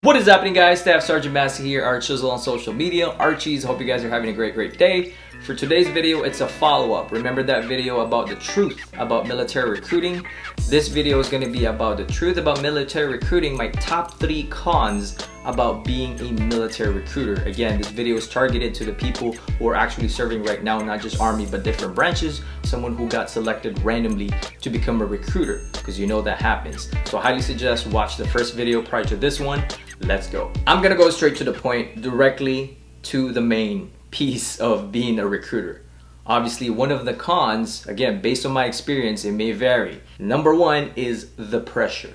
What is happening, guys? Staff Sergeant Massey here, Archiezzle on social media. Archies, hope you guys are having a great day. For today's video, it's a follow-up. Remember that video about the truth about military recruiting? This video is going to be about the truth about military recruiting, my top 3 cons about being a military recruiter. Again, this video is targeted to the people who are actually serving right now, not just Army, but different branches. Someone who got selected randomly to become a recruiter, because you know that happens. So I highly suggest watch the first video prior to this one. Let's go. I'm gonna go straight to the point, directly to the main piece of being a recruiter. Obviously, one of the cons, again, based on my experience, it may vary. Number 1 is the pressure.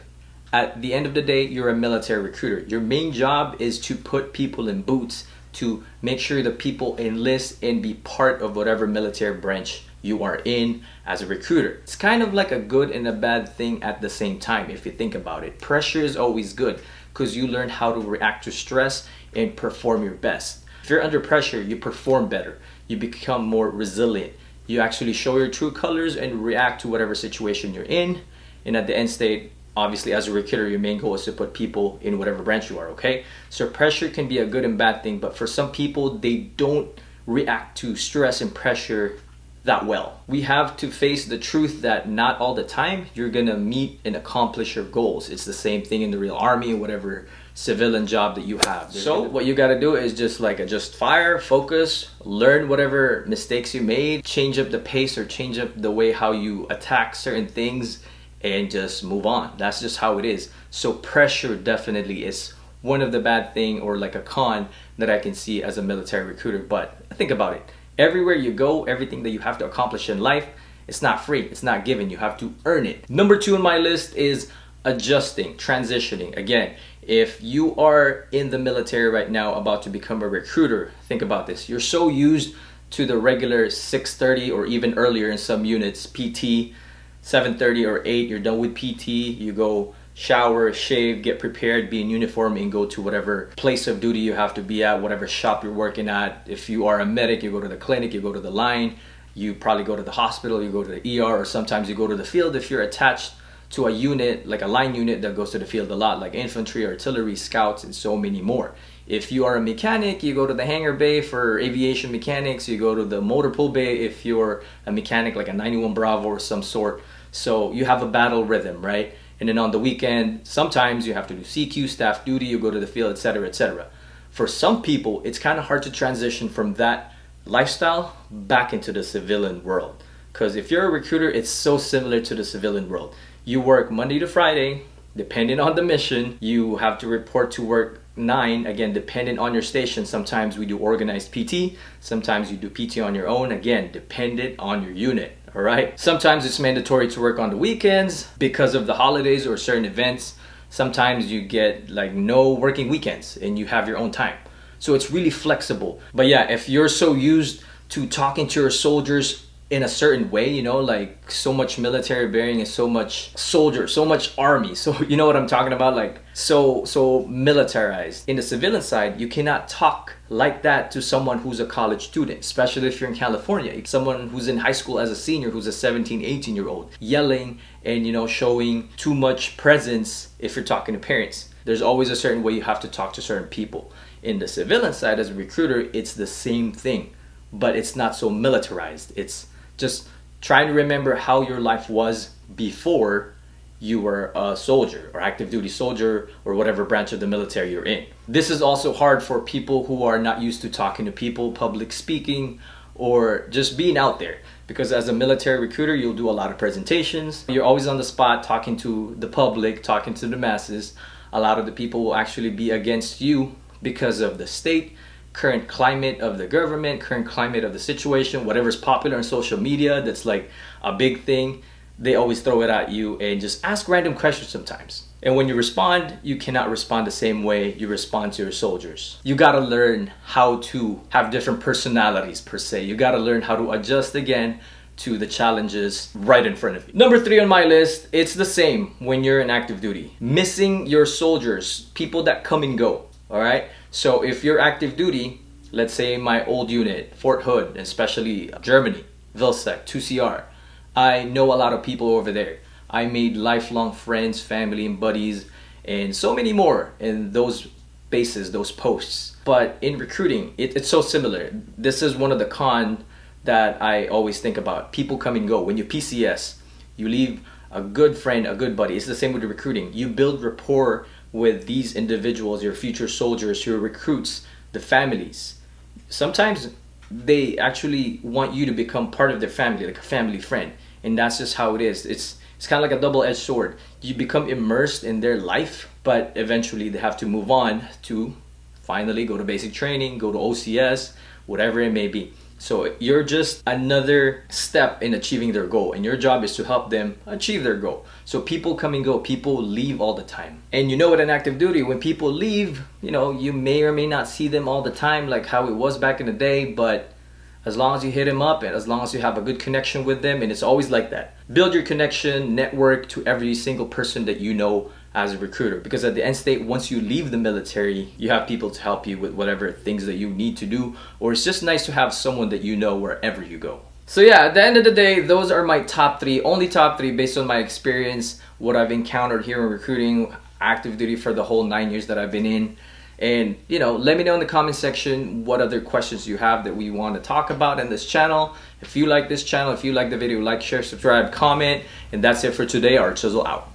At the end of the day, you're a military recruiter. Your main job is to put people in boots, to make sure that people enlist and be part of whatever military branch you are in as a recruiter. It's kind of like a good and a bad thing at the same time if you think about it. Pressure is always good because you learn how to react to stress and perform your best. If you're under pressure, you perform better. You become more resilient. You actually show your true colors and react to whatever situation you're in. And at the end state, obviously, as a recruiter, your main goal is to put people in whatever branch you are, okay? So pressure can be a good and bad thing, but for some people, they don't react to stress and pressure that well. We have to face the truth that not all the time you're gonna meet and accomplish your goals. It's the same thing in the real Army or whatever civilian job that you have. So what you gotta do is just like adjust fire, focus, learn whatever mistakes you made, change up the pace or change up the way how you attack certain things, and just move on. That's just how it is. So pressure definitely is one of the bad thing or like a con that I can see as a military recruiter. But think about it. Everywhere you go, everything that you have to accomplish in life, it's not free, it's not given, you have to earn it. Number 2 on my list is adjusting, transitioning. Again, if you are in the military right now about to become a recruiter, think about this. You're so used to the regular 6:30 or even earlier in some units, PT, 7:30 or 8, you're done with PT, you go shower, shave, get prepared, be in uniform, and go to whatever place of duty you have to be at, whatever shop you're working at. If you are a medic, you go to the clinic, you go to the line, you probably go to the hospital, you go to the ER, or sometimes you go to the field if you're attached to a unit, like a line unit that goes to the field a lot, like infantry, artillery, scouts, and so many more. If you are a mechanic, you go to the hangar bay for aviation mechanics, you go to the motor pool bay if you're a mechanic like a 91 Bravo or some sort. So you have a battle rhythm, right? And then on the weekend, sometimes you have to do CQ, staff duty, you go to the field, etc., etc. For some people, it's kind of hard to transition from that lifestyle back into the civilian world. Because if you're a recruiter, it's so similar to the civilian world. You work Monday to Friday, depending on the mission. You have to report to work 9, again, dependent on your station. Sometimes we do organized PT, sometimes you do PT on your own, again, dependent on your unit. All right. Sometimes it's mandatory to work on the weekends because of the holidays or certain events. Sometimes you get like no working weekends and you have your own time. So it's really flexible. But yeah, if you're so used to talking to your soldiers in a certain way, you know, like so much military bearing and so much soldier, so much army. So you know what I'm talking about? Like so militarized. In the civilian side, you cannot talk like that to someone who's a college student, especially if you're in California. Someone who's in high school as a senior, who's a 17, 18-year-old, yelling and, you know, showing too much presence if you're talking to parents. There's always a certain way you have to talk to certain people. In the civilian side, as a recruiter, it's the same thing, but it's not so militarized. It's just trying to remember how your life was before you were a soldier or active duty soldier or whatever branch of the military you're in. This is also hard for people who are not used to talking to people, public speaking, or just being out there. Because as a military recruiter, you'll do a lot of presentations. You're always on the spot talking to the public, talking to the masses. A lot of the people will actually be against you because of the state, current climate of the government, current climate of the situation, whatever's popular on social media that's like a big thing. They always throw it at you and just ask random questions sometimes. And when you respond, you cannot respond the same way you respond to your soldiers. You gotta learn how to have different personalities per se. You gotta learn how to adjust again to the challenges right in front of you. Number 3 on my list, it's the same when you're in active duty. Missing your soldiers, people that come and go, all right? So if you're active duty, let's say my old unit, Fort Hood, especially Germany, Vilsec, 2CR, I know a lot of people over there. I made lifelong friends, family, and buddies, and so many more in those spaces, those posts. But in recruiting, it's so similar. This is one of the cons that I always think about. People come and go. When you PCS, you leave a good friend, a good buddy. It's the same with the recruiting. You build rapport with these individuals, your future soldiers, your recruits, the families. Sometimes they actually want you to become part of their family, like a family friend. And that's just how it is. It's kind of like a double-edged sword. You become immersed in their life, but eventually they have to move on to finally go to basic training, go to OCS, whatever it may be. So you're just another step in achieving their goal, and your job is to help them achieve their goal. So people come and go, people leave all the time. And you know, with an active duty, when people leave, you know, you may or may not see them all the time like how it was back in the day, but as long as you hit them up and as long as you have a good connection with them, and it's always like that. Build your connection, network to every single person that you know as a recruiter, because at the end state, once you leave the military, you have people to help you with whatever things that you need to do, or it's just nice to have someone that you know wherever you go. So yeah, at the end of the day, those are my top three, only top three based on my experience, what I've encountered here in recruiting, active duty for the whole 9 years that I've been in. And you know, let me know in the comment section what other questions you have that we want to talk about in this channel. If you like this channel, if you like the video, like, share, subscribe, comment. And that's it for today. Archiezzle out.